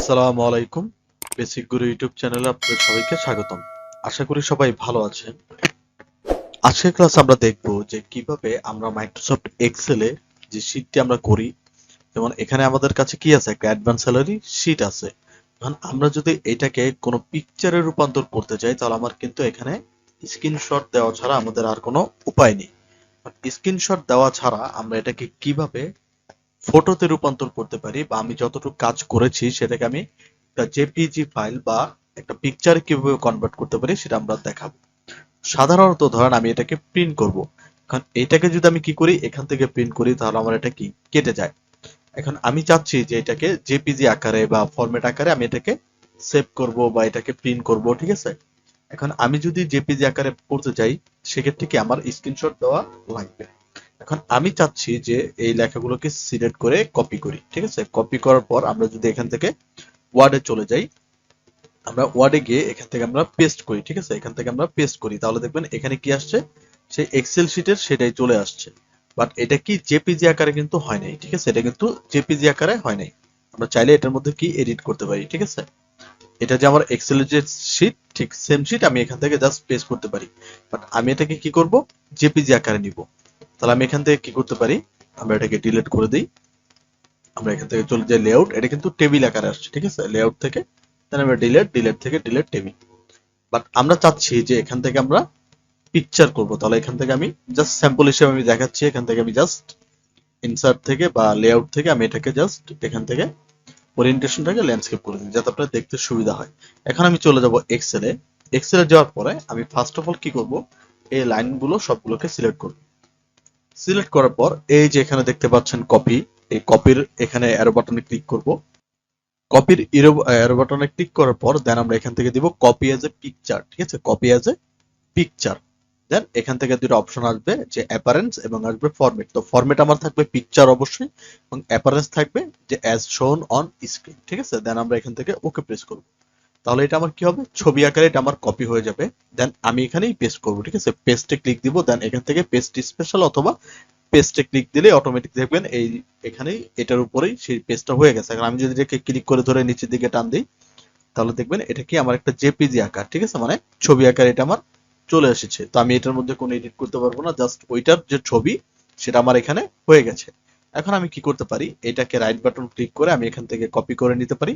আসসালামু আলাইকুম। বেসিক গুরু ইউটিউব চ্যানেলে আপনাদের সবাইকে স্বাগতম। আশা করি সবাই ভালো আছেন। আজকের ক্লাস আমরা দেখব যে কিভাবে আমরা মাইক্রোসফট এক্সেলে যে শীটটি আমরা করি, যেমন এখানে আমাদের কাছে কি আছে, একটা অ্যাডভান্স স্যালারি শীট আছে। এখন আমরা যদি এটাকে কোনো পিকচারে রূপান্তর করতে চাই তাহলে আমার কিন্তু এখানে স্ক্রিনশট দেওয়া ছাড়া আমাদের আর কোনো উপায় নেই। স্ক্রিনশট দেওয়া ছাড়া আমরা এটাকে কিভাবে ফটোতে রূপান্তর করতে পারি বা আমি যতটুকু কাজ করেছি সেটাকে আমি একটা জেপিজি ফাইল বা একটা পিকচারে কিভাবে কনভার্ট করতে পারি সেটা আমরা দেখাবো। সাধারণত ধরেন আমি এটাকে প্রিন্ট করব। এখন এটাকে যদি আমি কি করি, এখান থেকে প্রিন্ট করি তাহলে আমার এটা কি কেটে যায়। এখন আমি চাচ্ছি যে এটাকে জেপিজি আকারে বা ফরম্যাট আকারে আমি এটাকে সেভ করব বা এটাকে প্রিন্ট করব, ঠিক আছে। এখন আমি যদি জেপিজি আকারে করতে চাই সেক্ষেত্রে কি আমার স্ক্রিনশট দেওয়া লাগবে। এখন আমি চাচ্ছি যে এই লেখাগুলোকে সিলেক্ট করে কপি করি, ঠিক আছে। কপি করার পর আমরা যদি এখান থেকে ওয়ার্ডে চলে যাই, আমরা ওয়ার্ডে গিয়ে এখান থেকে আমরা পেস্ট করি, ঠিক আছে। এখান থেকে আমরা পেস্ট করি তাহলে দেখবেন এখানে কি আসছে, সেই এক্সেল শিটের সেটাই চলে আসছে। বাট এটা কি জেপিজি আকারে কিন্তু হয় নাই, ঠিক আছে। এটা কিন্তু জেপিজি আকারে হয় নাই। আমরা চাইলে এটার মধ্যে কি এডিট করতে পারি, ঠিক আছে। এটা যে আমার এক্সেলের যে শিট, ঠিক সেম শিট আমি এখান থেকে জাস্ট পেস্ট করতে পারি। বাট আমি এটাকে কি করব, জেপিজি আকারে নিব। তাহলে আমি এখান থেকে কি করতে পারি, আমরা এটাকে ডিলিট করে দিই। আমরা এখান থেকে চলে যাই লেআউট, এটা কিন্তু টেবিল আকারে আসছে, ঠিক আছে। লেআউট থেকে দেন আমরা ডিলিট থেকে ডিলিট টেবিল। বাট আমরা চাচ্ছি যে এখান থেকে আমরা পিকচার করব। তাহলে এখান থেকে আমি জাস্ট স্যাম্পল হিসেবে আমি দেখাচ্ছি, এখান থেকে আমি জাস্ট ইনসার্ট থেকে বা লেআউট থেকে আমি এটাকে জাস্ট এখান থেকে ওরিয়েন্টেশনটাকে ল্যান্ডস্কেপ করে দিই যাতে আপনার দেখতে সুবিধা হয়। এখন আমি চলে যাব এক্সেলে। এক্সেলে যাওয়ার পরে আমি ফার্স্ট অফ অল কি করব, এই লাইনগুলো সবগুলোকে সিলেক্ট করব। সিলেক্ট করার পর এই যে এখানে দেখতে পাচ্ছেন কপি, এই কপির এখানে অ্যারো বাটনে ক্লিক করব। কপির অ্যারো বাটনে ক্লিক করার পর দেন আমরা এখান থেকে দিব কপি অ্যাজ এ পিকচার, ঠিক আছে। Copy as a picture. Then এখান থেকে দুটো অপশন আসবে, যে অ্যাপারেন্স এবং আসবে ফরম্যাট। তো ফরম্যাট আমার থাকবে পিকচার অবশ্যই, এবং অ্যাপারেন্স থাকবে যে অ্যাজ শোন অন স্ক্রিন, ঠিক আছে। দেন আমরা এখান থেকে ওকে প্রেস করব। তাহলে এটা আমার কি হবে, ছবি আকারে এটা আমার কপি হয়ে যাবে। দেন আমি এখানেই পেস্ট করব, ঠিক আছে। পেস্টে ক্লিক দিব, দেন এখান থেকে পেস্ট স্পেশাল অথবা পেস্টে ক্লিক দিলে অটোমেটিক দেখবেন এই এখানেই এটার উপরেই সেই পেস্টটা হয়ে গেছে। এখন আমি যদি এটাকে ক্লিক করে ধরে নিচের দিকে টান দিই তাহলে দেখবেন এটা কি আমার একটা জেপিজি আকার, ঠিক আছে, মানে ছবি আকার এটা আমার চলে এসেছে। তো আমি এটার মধ্যে কোনো এডিট করতে পারবো না, জাস্ট ওইটার যে ছবি সেটা আমার এখানে হয়ে গেছে। এখন আমি কি করতে পারি, এটাকে রাইট বাটন ক্লিক করে আমি এখান থেকে কপি করে নিতে পারি।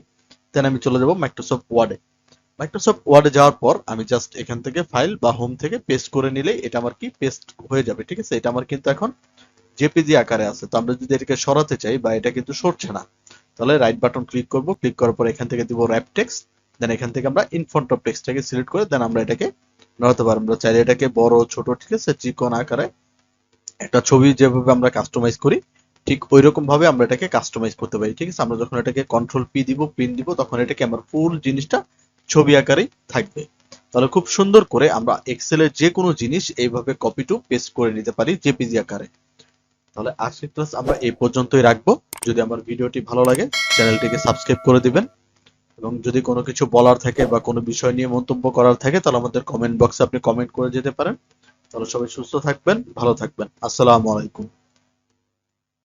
দেন আমি চলে যাব মাইক্রোসফট ওয়ার্ডে। মাইক্রোসফট ওয়ার্ডে যাওয়ার পর আমি জাস্ট এখান থেকে ফাইল বা হোম থেকে পেস্ট করে নিলেই এটা আমার কি পেস্ট হয়ে যাবে, ঠিক আছে। এটা আমার কিন্তু এখন জেপিজি আকারে আছে। তো আমরা যদি এটাকে সরাতে চাই বা এটা কিন্তু সরছে না, তাহলে রাইট বাটন ক্লিক করব। ক্লিক করার পর এখান থেকে দিব র‍্যাপ টেক্সট। দেন এখান থেকে আমরা ইন ফ্রন্ট অফ টেক্সটটাকে সিলেক্ট করে দেন আমরা এটাকে নড়াতে পারবো। আমরা চাইলে এটাকে বড় ছোট, ঠিক আছে, চিকন আকারে একটা ছবি যেভাবে আমরা কাস্টমাইজ করি ঠিক ওইরকম ভাবে আমরা এটাকে কাস্টমাইজ করতে পারি, ঠিক আছে। আমরা যখন এটাকে কন্ট্রোল পি দিব, প্রিন্ট দিব, তখন এটাকে আমার ফুল জিনিসটা ছবি আকারেই থাকবে। তাহলে খুব সুন্দর করে আমরা এক্সেলের যে কোনো জিনিস এইভাবে কপি টু পেস্ট করে নিতে পারি জেপিজি আকারে। তাহলে আজকের ক্লাস আমরা এই পর্যন্তই রাখবো। যদি আমার ভিডিওটি ভালো লাগে চ্যানেলটিকে সাবস্ক্রাইব করে দিবেন, এবং যদি কোনো কিছু বলার থাকে বা কোনো বিষয় নিয়ে মন্তব্য করার থাকে তাহলে আমাদের কমেন্ট বক্সে আপনি কমেন্ট করে যেতে পারেন। তাহলে সবাই সুস্থ থাকবেন, ভালো থাকবেন। আসসালামু আলাইকুম।